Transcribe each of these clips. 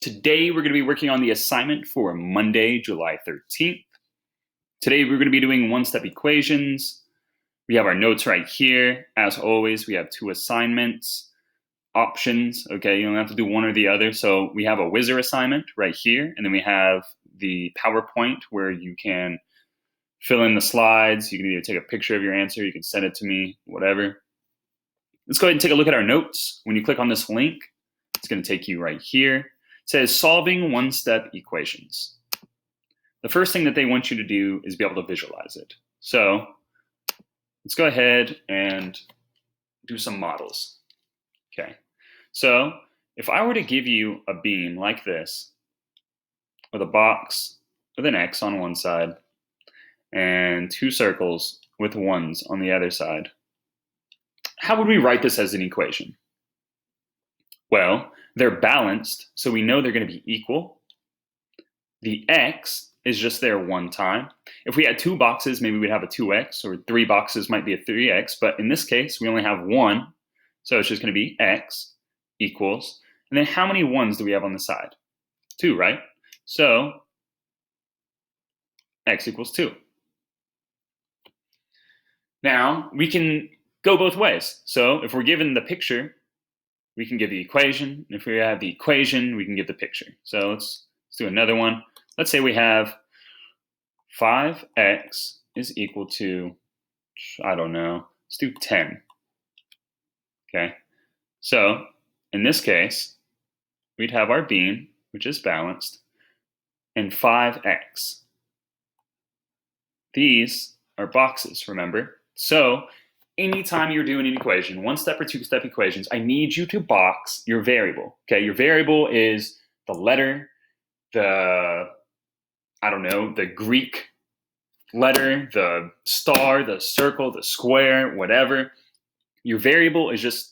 Today, we're going to be working on the assignment for Monday, July 13th. Today, we're going to be doing one-step equations. We have our notes right here. As always, we have two assignments, options, okay? You don't have to do one or the other. So we have a Wizard assignment right here, and then we have the PowerPoint where you can fill in the slides. You can either take a picture of your answer, you can send it to me, whatever. Let's go ahead and take a look at our notes. When you click on this link, it's going to take you right here. It says solving one-step equations. The first thing that they want you to do is be able to visualize it. So let's go ahead and do some models. Okay, so if I were to give you a beam like this with a box with an X on one side and two circles with ones on the other side, how would we write this as an equation? Well, they're balanced, so we know they're going to be equal. The X is just there one time. If we had two boxes, maybe we'd have a 2X, or three boxes might be a 3X, but in this case, we only have one, so it's just going to be X equals, and then how many ones do we have on the side? 2, right? So X equals 2. Now, we can go both ways. So if we're given the picture, we can give the equation. If we have the equation, we can give the picture. So let's do another one. Let's say we have 5x is equal to, I don't know, let's do 10. Okay, so in this case, we'd have our beam, which is balanced, and 5x. These are boxes, remember? So anytime you're doing an equation, one-step or two-step equations, I need you to box your variable. Okay, your variable is the letter, the Greek letter, the star, the circle, the square, whatever. Your variable is just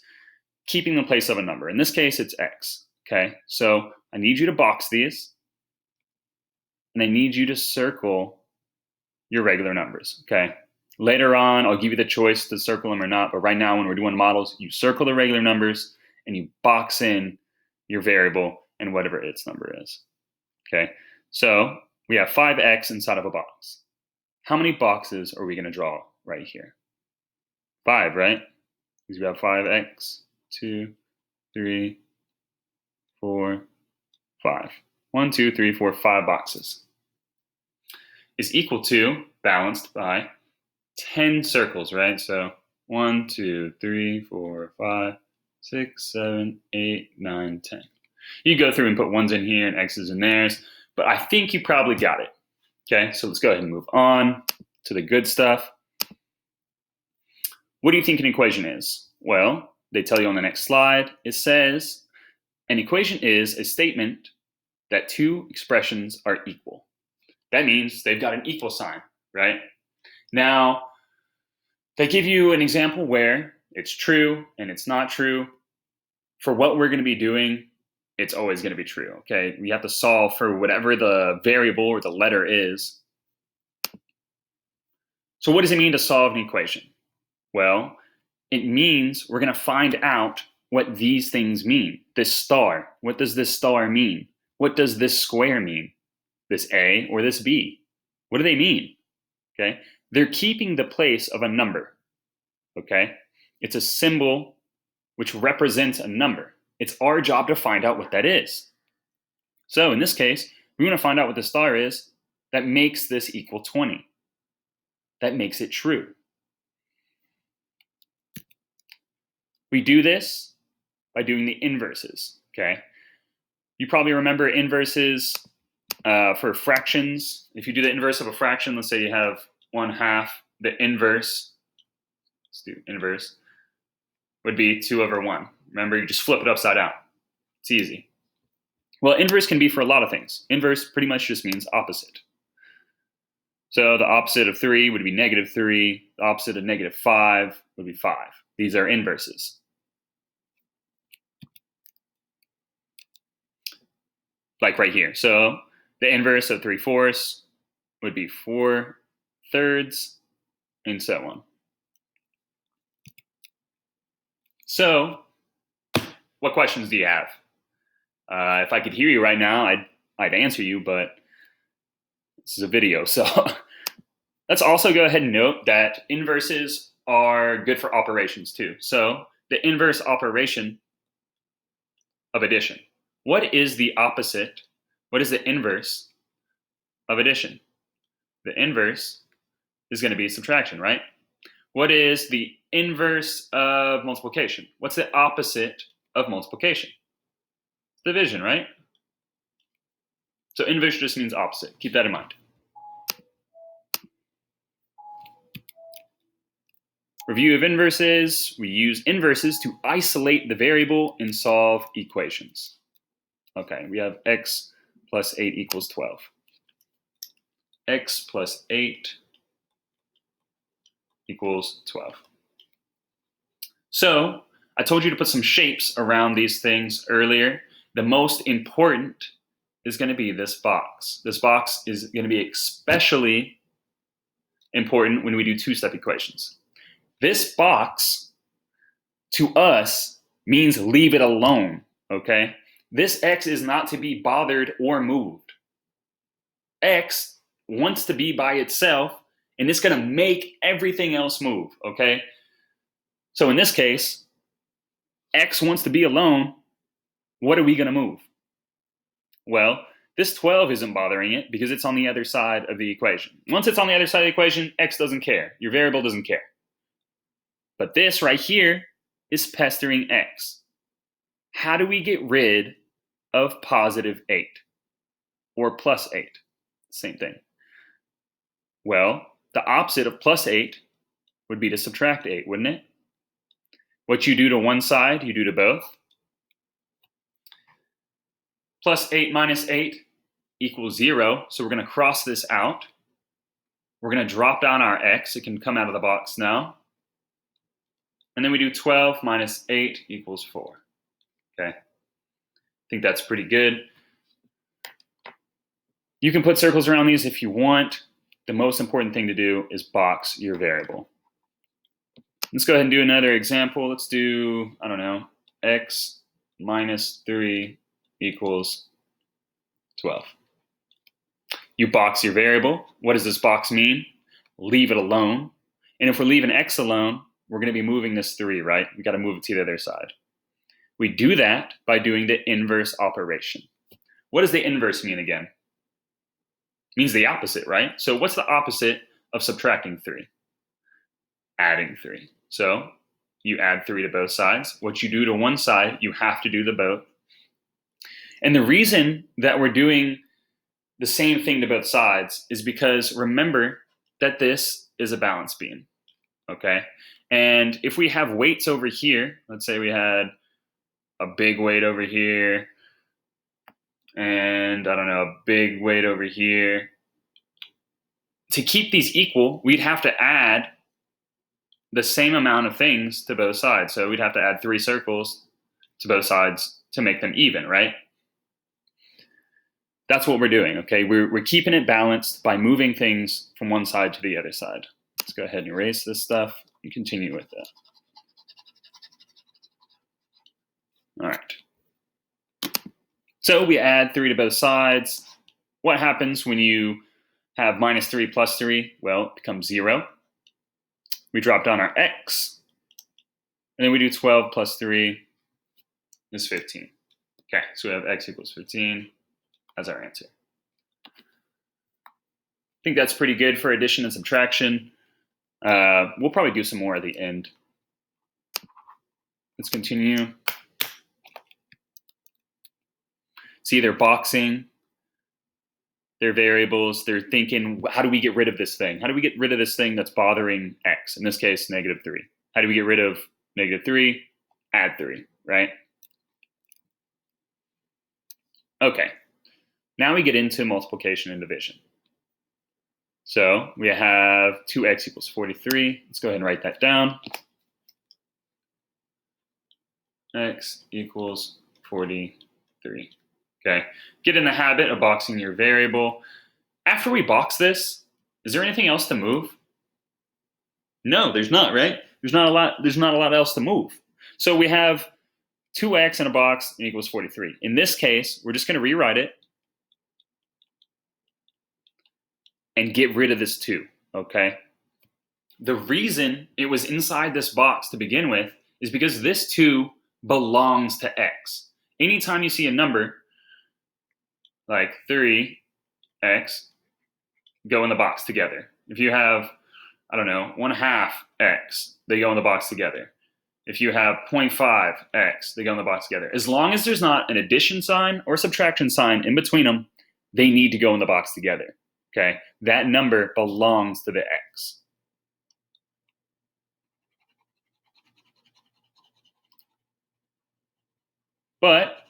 keeping the place of a number. In this case, it's X. Okay, so I need you to box these, and I need you to circle your regular numbers. Okay. Later on, I'll give you the choice to circle them or not, but right now when we're doing models, you circle the regular numbers and you box in your variable and whatever its number is. Okay, so we have 5x inside of a box. How many boxes are we going to draw right here? 5, right? Because we have 5x, 2, 3, 4, 5. 1, 2, 3, 4, 5 boxes is equal to, balanced by 10 circles, right? So 1, 2, 3, 4, 5, 6, 7, 8, 9, 10. You go through and put ones in here and X's in theirs, but I think you probably got it. Okay, so let's go ahead and move on to the good stuff. What do you think an equation is? Well, they tell you on the next slide. It says an equation is a statement that two expressions are equal. That means they've got an equal sign, right? Now, they give you an example where it's true and it's not true. For what we're going to be doing, it's always going to be true, okay? We have to solve for whatever the variable or the letter is. So what does it mean to solve an equation? Well, it means we're going to find out what these things mean. This star, what does this star mean? What does this square mean? This A or this B? What do they mean? Okay, they're keeping the place of a number. Okay, it's a symbol which represents a number. It's our job to find out what that is. So in this case, we want to find out what the star is that makes this equal 20. That makes it true. We do this by doing the inverses. Okay, you probably remember inverses for fractions. If you do the inverse of a fraction, let's say you have 1/2, the inverse, let's do inverse, would be 2/1. Remember, you just flip it upside down. It's easy. Well, inverse can be for a lot of things. Inverse pretty much just means opposite. So the opposite of 3 would be -3. The opposite of -5 would be 5. These are inverses. Like right here. So the inverse of 3/4 would be 4/3, and so on. So what questions do you have? If I could hear you right now, I'd answer you, but this is a video. So let's also go ahead and note that inverses are good for operations too. So the inverse operation of addition. What is the opposite? What is the inverse of addition? The inverse is going to be subtraction, right? What is the inverse of multiplication? What's the opposite of multiplication? Division, right? So inverse just means opposite. Keep that in mind. Review of inverses. We use inverses to isolate the variable and solve equations. Okay, we have x plus 8 equals 12. X plus 8 equals 12. So I told you to put some shapes around these things earlier. The most important is going to be this box. This box is going to be especially important when we do two-step equations. This box, to us, means leave it alone, okay? This x is not to be bothered or moved. X wants to be by itself, and it's going to make everything else move, okay? So in this case, x wants to be alone. What are we going to move? Well, this 12 isn't bothering it because it's on the other side of the equation. Once it's on the other side of the equation, x doesn't care. Your variable doesn't care. But this right here is pestering x. How do we get rid of positive 8 or plus 8? Same thing. Well, the opposite of plus 8 would be to subtract 8, wouldn't it? What you do to one side, you do to both. Plus 8 minus 8 equals 0. So we're going to cross this out. We're going to drop down our x. It can come out of the box now. And then we do 12 minus 8 equals 4. Okay. I think that's pretty good. You can put circles around these if you want. The most important thing to do is box your variable. Let's go ahead and do another example. Let's do, I don't know, x minus 3 equals 12. You box your variable. What does this box mean? Leave it alone. And if we're leaving x alone, we're going to be moving this 3, right? We got to move it to the other side. We do that by doing the inverse operation. What does the inverse mean again? It means the opposite, right? So what's the opposite of subtracting 3? Adding 3. So you add 3 to both sides. What you do to one side, you have to do to both. And the reason that we're doing the same thing to both sides is because remember that this is a balance beam, okay? And if we have weights over here, let's say we had a big weight over here, and I don't know, a big weight over here. To keep these equal, we'd have to add the same amount of things to both sides. So we'd have to add 3 circles to both sides to make them even, right? That's what we're doing, okay? We're keeping it balanced by moving things from one side to the other side. Let's go ahead and erase this stuff and continue with that. All right. So we add 3 to both sides. What happens when you have minus 3 plus 3? Well, it becomes 0. We drop down our x, and then we do 12 plus 3 is 15. Okay, so we have x equals 15 as our answer. I think that's pretty good for addition and subtraction. We'll probably do some more at the end. Let's continue. See, they're boxing their variables. They're thinking, how do we get rid of this thing? How do we get rid of this thing that's bothering x? In this case, negative 3. How do we get rid of negative 3? Add 3, right? Okay. Now we get into multiplication and division. So we have 2x equals 43. Let's go ahead and write that down. X equals 43. Okay. Get in the habit of boxing your variable. After we box this, is there anything else to move? No, there's not, right? There's not a lot else to move. So we have 2x in a box equals 43. In this case, we're just going to rewrite it and get rid of this 2, okay? The reason it was inside this box to begin with is because this 2 belongs to x. Anytime you see a number like 3x, go in the box together. If you have, I don't know, 1/2 x, they go in the box together. If you have 0.5x, they go in the box together. As long as there's not an addition sign or subtraction sign in between them, they need to go in the box together, okay? That number belongs to the x. But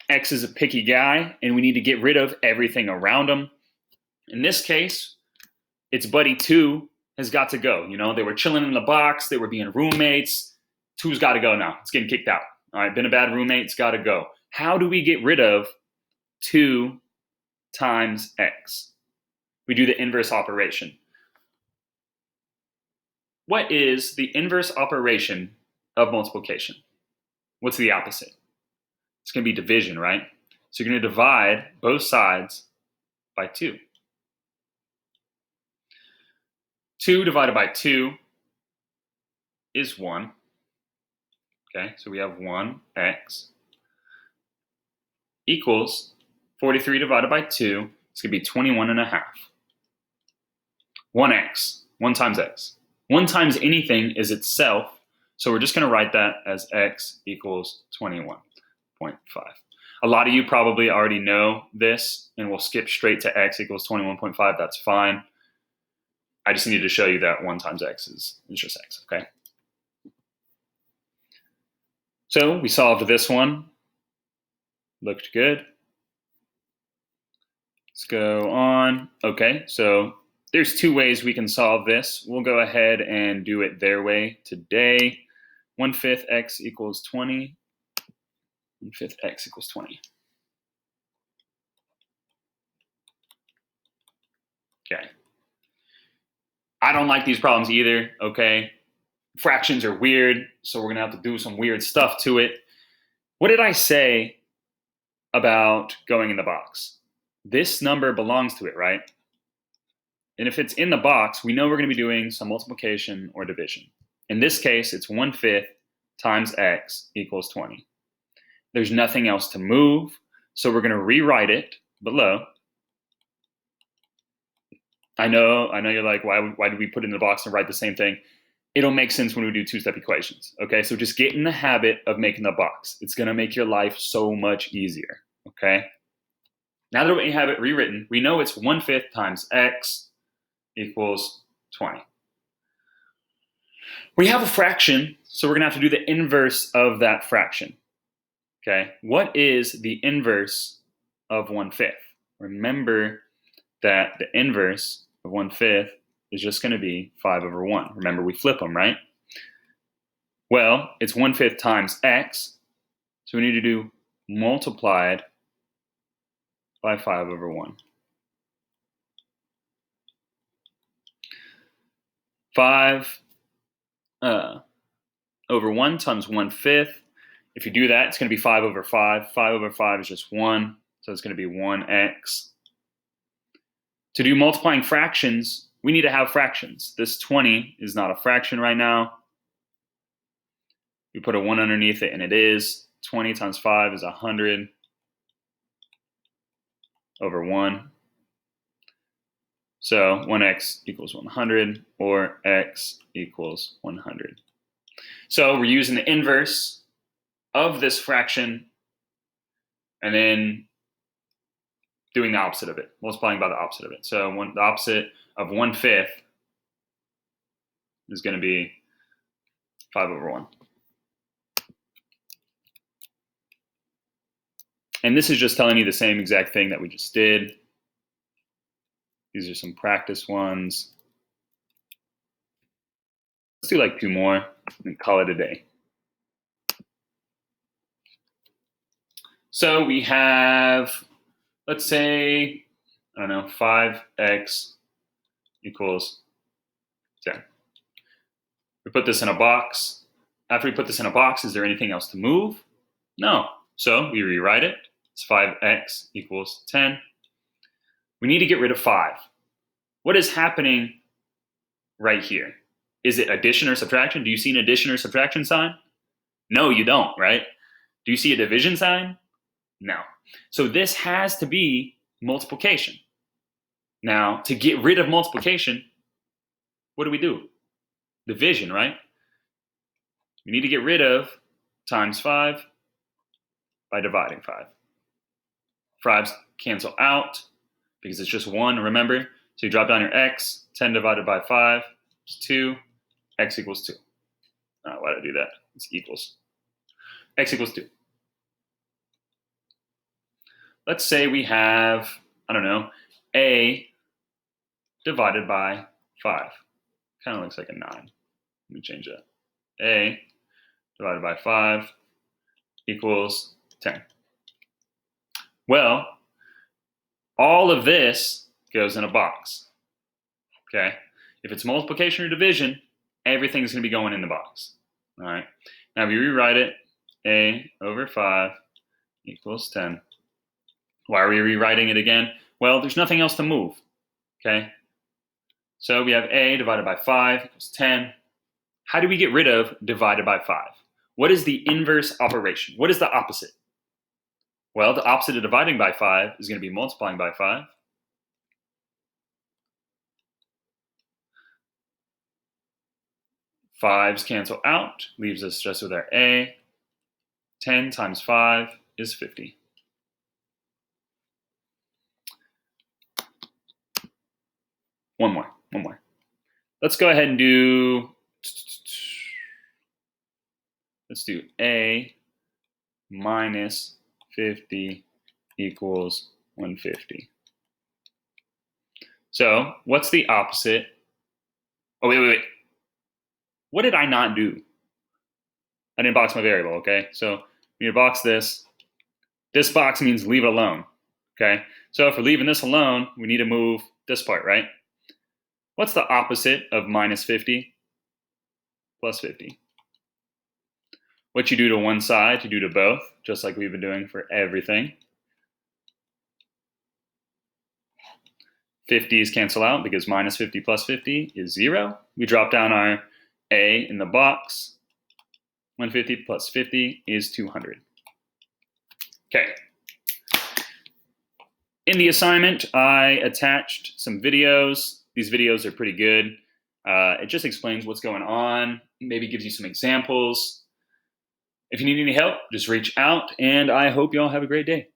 x is a picky guy, and we need to get rid of everything around him. In this case, its buddy 2 has got to go. You know, they were chilling in the box. They were being roommates. 2's got to go now. It's getting kicked out. All right, been a bad roommate. It's got to go. How do we get rid of 2 times x? We do the inverse operation. What is the inverse operation of multiplication? What's the opposite? It's going to be division, right? So you're going to divide both sides by 2. 2 divided by 2 is 1. Okay, so we have 1x equals 43 divided by 2. It's going to be 21.5. 1x, 1 times x. 1 times anything is itself, so we're just going to write that as x equals 21.5. A lot of you probably already know this, and we'll skip straight to x equals 21.5. That's fine. I just needed to show you that 1 times x is just x, okay? So we solved this one. Looked good. Let's go on. Okay, so there's 2 ways we can solve this. We'll go ahead and do it their way today. 1/5 x equals 20. 1/5 x equals 20. Okay. I don't like these problems either, okay? Fractions are weird, so we're going to have to do some weird stuff to it. What did I say about going in the box? This number belongs to it, right? And if it's in the box, we know we're going to be doing some multiplication or division. In this case, it's 1/5 times x equals 20. There's nothing else to move, so we're going to rewrite it below. I know you're like, why did we put it in the box and write the same thing? It'll make sense when we do 2-step equations, okay? So just get in the habit of making the box. It's going to make your life so much easier, okay? Now that we have it rewritten, we know it's 1/5 times x equals 20. We have a fraction, so we're going to have to do the inverse of that fraction, okay? What is the inverse of 1/5? Remember that the inverse of 1/5 is just going to be 5/1. Remember, we flip them, right? Well, it's 1/5 times x, so we need to do multiplied by 5/1. 5/1 times 1/5. If you do that, it's going to be 5/5. 5/5 is just 1, so it's going to be 1x. To do multiplying fractions, we need to have fractions. This 20 is not a fraction right now. We put a 1 underneath it, and it is. 20 times 5 is 100 over 1. So 1x equals 100, or x equals 100. So we're using the inverse of this fraction, and then doing the opposite of it, multiplying by the opposite of it. So the opposite of 1/5 is going to be 5/1. And this is just telling you the same exact thing that we just did. These are some practice ones. Let's do like 2 more and call it a day. So we have, let's say, I don't know, 5x equals 10. We put this in a box. After we put this in a box, is there anything else to move? No. So we rewrite it. It's 5x equals 10. We need to get rid of 5. What is happening right here? Is it addition or subtraction? Do you see an addition or subtraction sign? No, you don't, right? Do you see a division sign? No. So this has to be multiplication. Now, to get rid of multiplication, what do? Division, right? We need to get rid of times 5 by dividing 5. 5's cancel out because it's just 1, remember? So you drop down your x, 10 divided by 5 is 2, x equals 2. Why did I do that? It's equals. X equals 2. Let's say we have, I don't know, a divided by 5. Kind of looks like a 9. Let me change that. A divided by 5 equals 10. Well, all of this goes in a box. Okay? If it's multiplication or division, everything's going to be going in the box. All right? Now we rewrite it. A over 5 equals 10. Why are we rewriting it again? Well, there's nothing else to move. Okay? So we have a divided by 5 equals 10. How do we get rid of divided by 5? What is the inverse operation? What is the opposite? Well, the opposite of dividing by 5 is going to be multiplying by 5. Fives cancel out, leaves us just with our a. 10 times 5 is 50. One more. Let's go ahead and let's do a minus 50 equals 150. So what's the opposite? Oh, wait. What did I not do? I didn't box my variable, okay? So we need to box this. This box means leave it alone, okay? So if we're leaving this alone, we need to move this part, right? What's the opposite of minus 50? Plus 50. What you do to one side, you do to both, just like we've been doing for everything. 50s cancel out because minus 50 plus 50 is 0. We drop down our a in the box. 150 plus 50 is 200. Okay. In the assignment, I attached some videos. These videos are pretty good. It just explains what's going on, maybe gives you some examples. If you need any help, just reach out, and I hope you all have a great day.